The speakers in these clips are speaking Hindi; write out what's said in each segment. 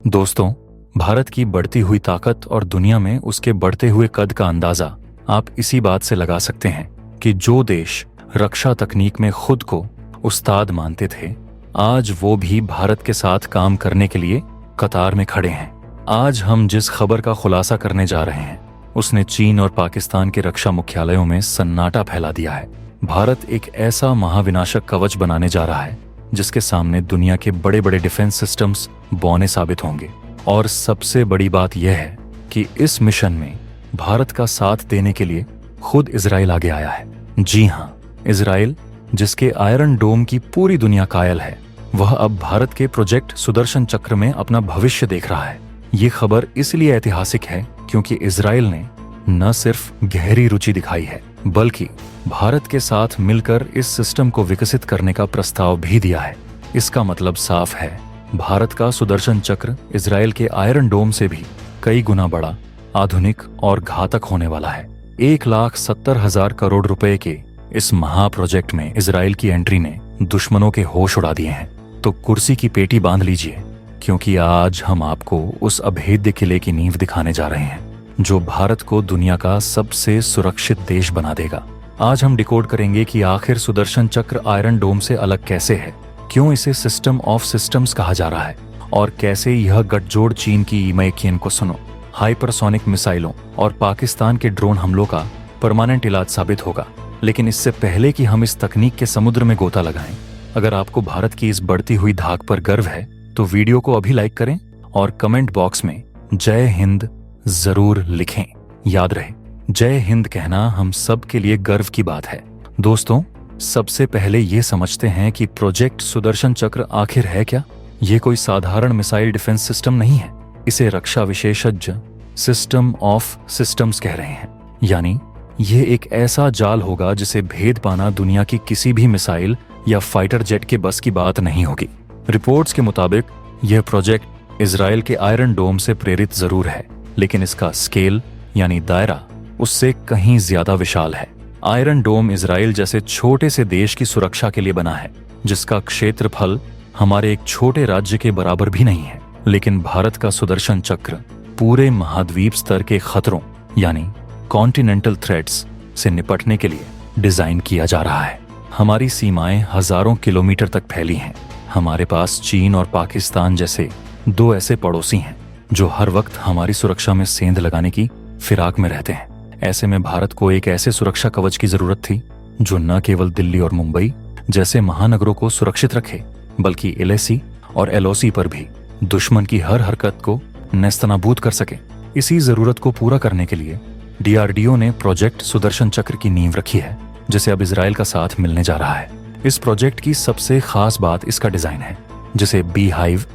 दोस्तों, भारत की बढ़ती हुई ताकत और दुनिया में उसके बढ़ते हुए कद का अंदाजा आप इसी बात से लगा सकते हैं कि जो देश रक्षा तकनीक में खुद को उस्ताद मानते थे, आज वो भी भारत के साथ काम करने के लिए कतार में खड़े हैं। आज हम जिस खबर का खुलासा करने जा रहे हैं, उसने चीन और पाकिस्तान के रक्षा मुख्यालयों में सन्नाटा फैला दिया है। भारत एक ऐसा महाविनाशक कवच बनाने जा रहा है जिसके सामने दुनिया के बड़े बड़े डिफेंस सिस्टम्स बौने साबित होंगे। और सबसे बड़ी बात यह है कि इस मिशन में भारत का साथ देने के लिए खुद इजराइल आगे आया है। जी हाँ, इजराइल, जिसके आयरन डोम की पूरी दुनिया कायल है, वह अब भारत के प्रोजेक्ट सुदर्शन चक्र में अपना भविष्य देख रहा है। ये खबर इसलिए ऐतिहासिक है क्योंकि इजराइल ने न सिर्फ गहरी रुचि दिखाई है, बल्कि भारत के साथ मिलकर इस सिस्टम को विकसित करने का प्रस्ताव भी दिया है। इसका मतलब साफ है, भारत का सुदर्शन चक्र इजराइल के आयरन डोम से भी कई गुना बड़ा, आधुनिक और घातक होने वाला है। 1,70,000 करोड़ रुपए के इस महाप्रोजेक्ट में इजराइल की एंट्री ने दुश्मनों के होश उड़ा दिए हैं। तो कुर्सी की पेटी बांध लीजिए, क्योंकि आज हम आपको उस अभेद्य किले की नींव दिखाने जा रहे हैं जो भारत को दुनिया का सबसे सुरक्षित देश बना देगा। आज हम डिकोड करेंगे कि आखिर सुदर्शन चक्र आयरन डोम से अलग कैसे है, क्यों इसे सिस्टम ऑफ सिस्टम्स कहा जा रहा है, और कैसे यह गठजोड़ चीन की इमेकियन को सुनो, हाइपरसोनिक मिसाइलों और पाकिस्तान के ड्रोन हमलों का परमानेंट इलाज साबित होगा। लेकिन इससे पहले कि हम इस तकनीक के समुद्र में गोता लगाएं, अगर आपको भारत की इस बढ़ती हुई धाक पर गर्व है तो वीडियो को अभी लाइक करें और कमेंट बॉक्स में जय हिंद जरूर लिखें। याद रहे, जय हिंद कहना हम सब के लिए गर्व की बात है। दोस्तों, सबसे पहले ये समझते हैं कि प्रोजेक्ट सुदर्शन चक्र आखिर है क्या। ये कोई साधारण मिसाइल डिफेंस सिस्टम नहीं है, इसे रक्षा विशेषज्ञ सिस्टम ऑफ सिस्टम्स कह रहे हैं। यानी ये एक ऐसा जाल होगा जिसे भेद पाना दुनिया की किसी भी मिसाइल या फाइटर जेट के बस की बात नहीं होगी। रिपोर्ट्स के मुताबिक यह प्रोजेक्ट इजराइल के आयरन डोम से प्रेरित जरूर है, लेकिन इसका स्केल यानी दायरा उससे कहीं ज्यादा विशाल है। आयरन डोम इजराइल जैसे छोटे से देश की सुरक्षा के लिए बना है, जिसका क्षेत्रफल हमारे एक छोटे राज्य के बराबर भी नहीं है। लेकिन भारत का सुदर्शन चक्र पूरे महाद्वीप स्तर के खतरों यानी कॉन्टिनेंटल थ्रेट्स से निपटने के लिए डिजाइन किया जा रहा है। हमारी सीमाएं हजारों किलोमीटर तक फैली हैं। हमारे पास चीन और पाकिस्तान जैसे दो ऐसे पड़ोसी हैं जो हर वक्त हमारी सुरक्षा में सेंध लगाने की फिराक में रहते हैं। ऐसे में भारत को एक ऐसे सुरक्षा कवच की जरूरत थी जो न केवल दिल्ली और मुंबई जैसे महानगरों को सुरक्षित रखे, बल्कि एलएसी और एलओसी पर भी दुश्मन की हर हरकत को नेस्तनाबूद कर सके। इसी जरूरत को पूरा करने के लिए डीआरडीओ ने प्रोजेक्ट सुदर्शन चक्र की नींव रखी है, जिसे अब इजराइल का साथ मिलने जा रहा है। इस प्रोजेक्ट की सबसे खास बात इसका डिजाइन है, जिसे बी हाइव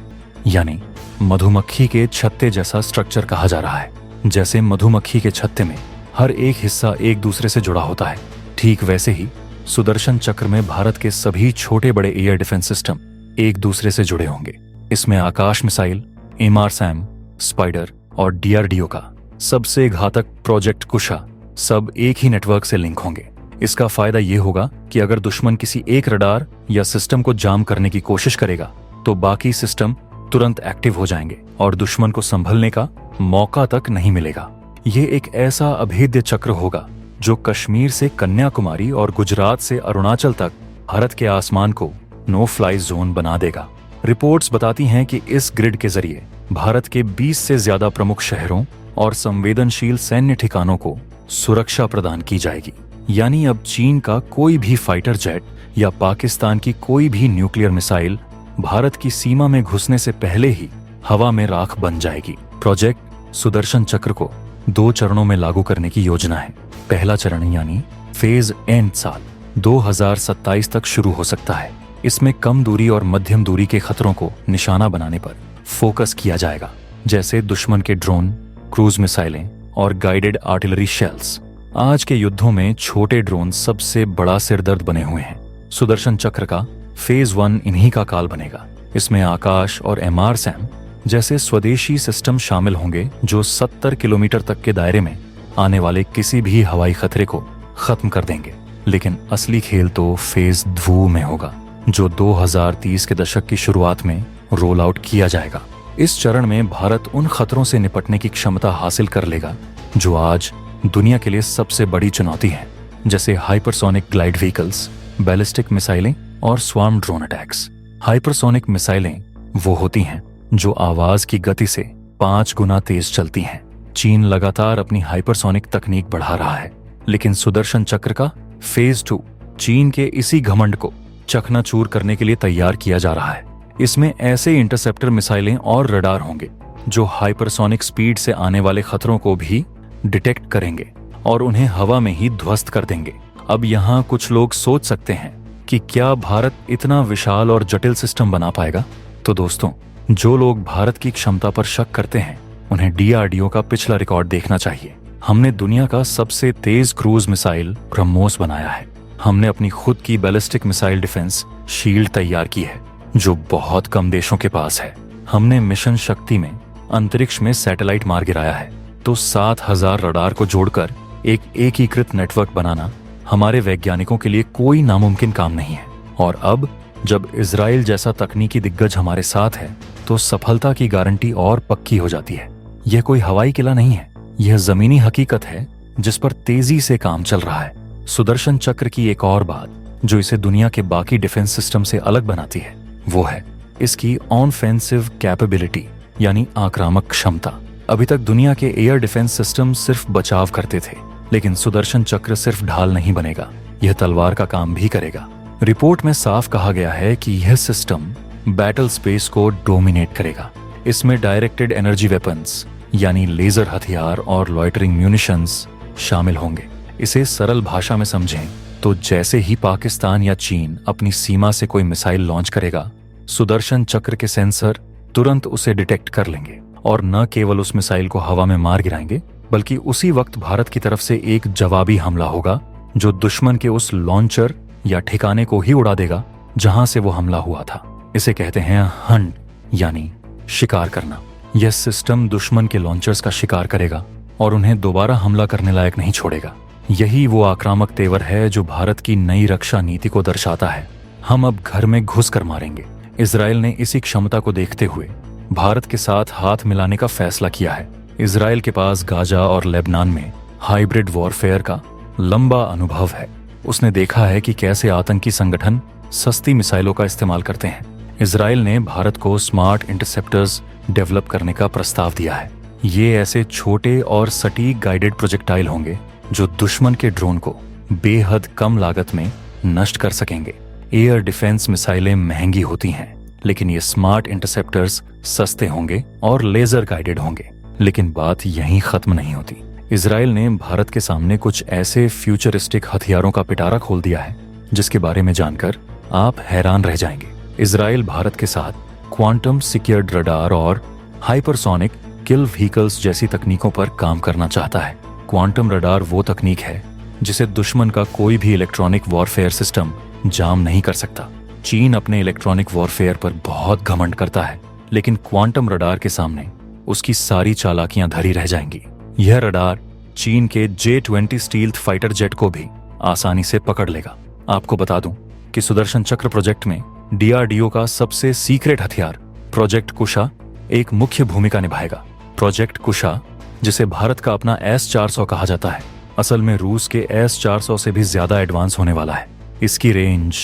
यानी मधुमक्खी के छत्ते जैसा स्ट्रक्चर कहा जा रहा है। जैसे मधुमक्खी के छत्ते में हर एक हिस्सा एक दूसरे से जुड़ा होता है, ठीक वैसे ही सुदर्शन चक्र में भारत के सभी छोटे बड़े एयर डिफेंस सिस्टम एक दूसरे से जुड़े होंगे। इसमें आकाश मिसाइल, एमआरसैम, स्पाइडर और डीआरडीओ का सबसे घातक प्रोजेक्ट कुशा सब एक ही नेटवर्क से लिंक होंगे। इसका फायदा ये होगा कि अगर दुश्मन किसी एक रडार या सिस्टम को जाम करने की कोशिश करेगा तो बाकी सिस्टम तुरंत एक्टिव हो जाएंगे और दुश्मन को संभलने का मौका तक नहीं मिलेगा। ये एक ऐसा अभेद्य चक्र होगा जो कश्मीर से कन्याकुमारी और गुजरात से अरुणाचल तक भारत के आसमान को नो फ्लाई जोन बना देगा। रिपोर्ट्स बताती हैं कि इस ग्रिड के जरिए भारत के 20 से ज्यादा प्रमुख शहरों और संवेदनशील सैन्य ठिकानों को सुरक्षा प्रदान की जाएगी। यानी अब चीन का कोई भी फाइटर जेट या पाकिस्तान की कोई भी न्यूक्लियर मिसाइल भारत की सीमा में घुसने से पहले ही हवा में राख बन जाएगी। प्रोजेक्ट सुदर्शन चक्र को 2 चरणों में लागू करने की योजना है। पहला चरण यानी फेज एंड साल 2027 तक शुरू हो सकता है। इसमें कम दूरी और मध्यम दूरी के खतरों को निशाना बनाने पर फोकस किया जाएगा, जैसे दुश्मन के ड्रोन, क्रूज मिसाइलें और गाइडेड आर्टिलरी शेल्स। आज के युद्धों में छोटे ड्रोन सबसे बड़ा सिरदर्द बने हुए हैं। सुदर्शन चक्र का फेज 1 इन्हीं का काल बनेगा। इसमें आकाश और एमआरसैम जैसे स्वदेशी सिस्टम शामिल होंगे जो 70 किलोमीटर तक के दायरे में आने वाले किसी भी हवाई खतरे को खत्म कर देंगे। लेकिन असली खेल तो फेज 2 में होगा, जो 2030 के दशक की शुरुआत में रोल आउट किया जाएगा। इस चरण में भारत उन खतरों से निपटने की क्षमता हासिल कर लेगा जो आज दुनिया के लिए सबसे बड़ी चुनौती है, जैसे हाइपरसोनिक ग्लाइड व्हीकल्स, बैलिस्टिक मिसाइलें और स्वार्म ड्रोन अटैक्स। हाइपरसोनिक मिसाइलें वो होती हैं जो आवाज की गति से 5 गुना तेज चलती हैं। चीन लगातार अपनी हाइपरसोनिक तकनीक बढ़ा रहा है, लेकिन सुदर्शन चक्र का फेज 2 चीन के इसी घमंड को चकनाचूर करने के लिए तैयार किया जा रहा है। इसमें ऐसे इंटरसेप्टर मिसाइलें और रडार होंगे जो हाइपरसोनिक स्पीड से आने वाले खतरों को भी डिटेक्ट करेंगे और उन्हें हवा में ही ध्वस्त कर देंगे। अब यहाँ कुछ लोग सोच सकते हैं कि क्या भारत इतना विशाल और जटिल सिस्टम बना पाएगा? तो दोस्तों, जो लोग भारत की क्षमता पर शक करते हैं उन्हें DRDO का पिछला रिकॉर्ड देखना चाहिए। हमने दुनिया का सबसे तेज क्रूज मिसाइल ब्रह्मोस बनाया है। हमने अपनी खुद की बैलिस्टिक मिसाइल डिफेंस शील्ड तैयार की है जो बहुत कम देशों के पास है। हमने मिशन शक्ति में अंतरिक्ष में सैटेलाइट मार गिराया है। तो 7000 रडार को जोड़कर एक एकीकृत नेटवर्क बनाना हमारे वैज्ञानिकों के लिए कोई नामुमकिन काम नहीं है। और अब जब इजराइल जैसा तकनीकी दिग्गज हमारे साथ है तो सफलता की गारंटी और पक्की हो जाती है। यह कोई हवाई किला नहीं है, यह जमीनी हकीकत है जिस पर तेजी से काम चल रहा है। सुदर्शन चक्र की एक और बात जो इसे दुनिया के बाकी डिफेंस सिस्टम से अलग बनाती है वो है इसकी ऑनफेंसिव कैपेबिलिटी, यानी आक्रामक क्षमता। अभी तक दुनिया के एयर डिफेंस सिस्टम सिर्फ बचाव करते थे, लेकिन सुदर्शन चक्र सिर्फ ढाल नहीं बनेगा, यह तलवार का काम भी करेगा। रिपोर्ट में साफ कहा गया है कि यह सिस्टम बैटल स्पेस को डोमिनेट करेगा। इसमें डायरेक्टेड एनर्जी वेपन्स यानी लेजर हथियार और लॉइटरिंग म्यूनिशंस शामिल होंगे। इसे सरल भाषा में समझें तो जैसे ही पाकिस्तान या चीन अपनी सीमा से कोई मिसाइल लॉन्च करेगा, सुदर्शन चक्र के सेंसर तुरंत उसे डिटेक्ट कर लेंगे और न केवल उस मिसाइल को हवा में मार गिराएंगे, बल्कि उसी वक्त भारत की तरफ से एक जवाबी हमला होगा जो दुश्मन के उस लॉन्चर या ठिकाने को ही उड़ा देगा जहां से वो हमला हुआ था। इसे कहते हैं हंट, यानी शिकार करना। यह सिस्टम दुश्मन के लॉन्चर्स का शिकार करेगा और उन्हें दोबारा हमला करने लायक नहीं छोड़ेगा। यही वो आक्रामक तेवर है जो भारत की नई रक्षा नीति को दर्शाता है। हम अब घर में घुस कर मारेंगे। इजराइल ने इसी क्षमता को देखते हुए भारत के साथ हाथ मिलाने का फैसला किया है। इजराइल के पास गाजा और लेबनान में हाइब्रिड वॉरफेयर का लंबा अनुभव है। उसने देखा है कि कैसे आतंकी संगठन सस्ती मिसाइलों का इस्तेमाल करते हैं। इजराइल ने भारत को स्मार्ट इंटरसेप्टर्स डेवलप करने का प्रस्ताव दिया है। ये ऐसे छोटे और सटीक गाइडेड प्रोजेक्टाइल होंगे जो दुश्मन के ड्रोन को बेहद कम लागत में नष्ट कर सकेंगे। एयर डिफेंस मिसाइलें महंगी होती हैं, लेकिन ये स्मार्ट इंटरसेप्टर्स सस्ते होंगे और लेजर गाइडेड होंगे। लेकिन बात यहीं खत्म नहीं होती। इजराइल ने भारत के सामने कुछ ऐसे फ्यूचरिस्टिक हथियारों का पिटारा खोल दिया है जिसके बारे में जानकर आप हैरान रह जाएंगे। इजराइल भारत के साथ क्वांटम सिक्योर्ड रडार और हाइपरसोनिक किल व्हीकल्स जैसी तकनीकों पर काम करना चाहता है। क्वांटम रडार वो तकनीक है जिसे दुश्मन का कोई भी इलेक्ट्रॉनिक वॉरफेयर सिस्टम जाम नहीं कर सकता। चीन अपने इलेक्ट्रॉनिक वॉरफेयर पर बहुत घमंड करता है, लेकिन क्वांटम रडार के सामने उसकी सारी चालाकियां धरी रह जाएंगी। यह रडार चीन के J-20 स्टील्थ फाइटर जेट को भी आसानी से पकड़ लेगा। आपको बता दूं कि सुदर्शन चक्र प्रोजेक्ट में DRDO का सबसे सीक्रेट हथियार प्रोजेक्ट कुशा एक मुख्य भूमिका निभाएगा। प्रोजेक्ट कुशा, जिसे भारत का अपना S-400 कहा जाता है, असल में रूस के S-400 से भी ज्यादा एडवांस होने वाला है। इसकी रेंज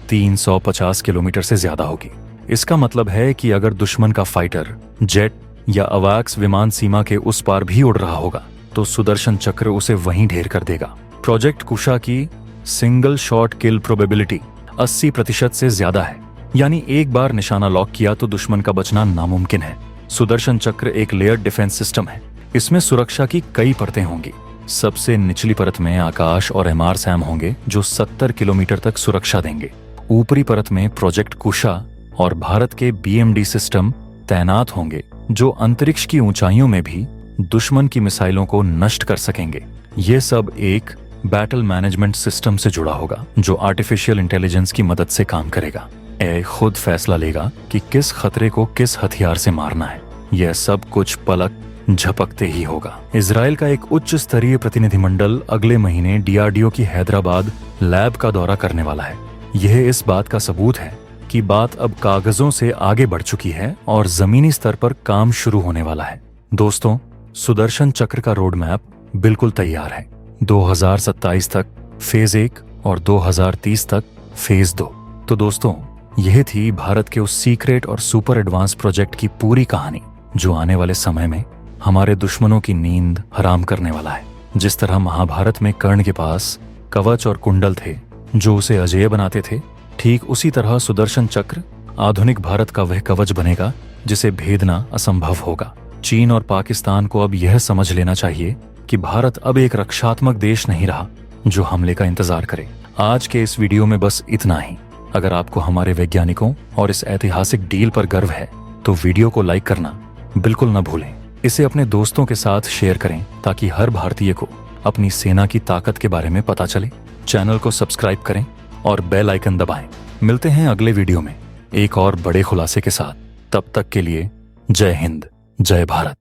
350 किलोमीटर से ज्यादा होगी। इसका मतलब है कि अगर दुश्मन का फाइटर जेट या अवैक्स विमान सीमा के उस पार भी उड़ रहा होगा तो सुदर्शन चक्र उसे वहीं ढेर कर देगा। प्रोजेक्ट कुशा की सिंगल शॉट किल प्रोबेबिलिटी 80% से ज्यादा है, यानी एक बार निशाना लॉक किया तो दुश्मन का बचना नामुमकिन है। सुदर्शन चक्र एक लेयर्ड डिफेंस सिस्टम है। इसमें सुरक्षा की कई परतें होंगी। सबसे निचली परत में आकाश और MRSAM होंगे जो 70 किलोमीटर तक सुरक्षा देंगे। ऊपरी परत में प्रोजेक्ट कुशा और भारत के BMD सिस्टम तैनात होंगे जो अंतरिक्ष की ऊंचाइयों में भी दुश्मन की मिसाइलों को नष्ट कर सकेंगे। ये सब एक बैटल मैनेजमेंट सिस्टम से जुड़ा होगा जो आर्टिफिशियल इंटेलिजेंस की मदद से काम करेगा। AI खुद फैसला लेगा कि किस खतरे को किस हथियार से मारना है। यह सब कुछ पलक झपकते ही होगा। इजराइल का एक उच्च स्तरीय प्रतिनिधिमंडल अगले महीने DRDO की हैदराबाद लैब का दौरा करने वाला है। यह इस बात का सबूत है कि बात अब कागजों से आगे बढ़ चुकी है और जमीनी स्तर पर काम शुरू होने वाला है। दोस्तों, सुदर्शन चक्र का रोड मैप बिल्कुल तैयार है। 2027 तक फेज 1 और 2030 तक फेज 2। तो दोस्तों, यह थी भारत के उस सीक्रेट और सुपर एडवांस प्रोजेक्ट की पूरी कहानी जो आने वाले समय में हमारे दुश्मनों की नींद हराम करने वाला है। जिस तरह महाभारत में कर्ण के पास कवच और कुंडल थे जो उसे अजेय बनाते थे, ठीक उसी तरह सुदर्शन चक्र आधुनिक भारत का वह कवच बनेगा जिसे भेदना असंभव होगा। चीन और पाकिस्तान को अब यह समझ लेना चाहिए कि भारत अब एक रक्षात्मक देश नहीं रहा जो हमले का इंतजार करे। आज के इस वीडियो में बस इतना ही। अगर आपको हमारे वैज्ञानिकों और इस ऐतिहासिक डील पर गर्व है तो वीडियो को लाइक करना बिल्कुल न भूलें। इसे अपने दोस्तों के साथ शेयर करें ताकि हर भारतीय को अपनी सेना की ताकत के बारे में पता चले। चैनल को सब्सक्राइब करें और बेल आइकन दबाएं। मिलते हैं अगले वीडियो में एक और बड़े खुलासे के साथ। तब तक के लिए जय हिंद, जय भारत।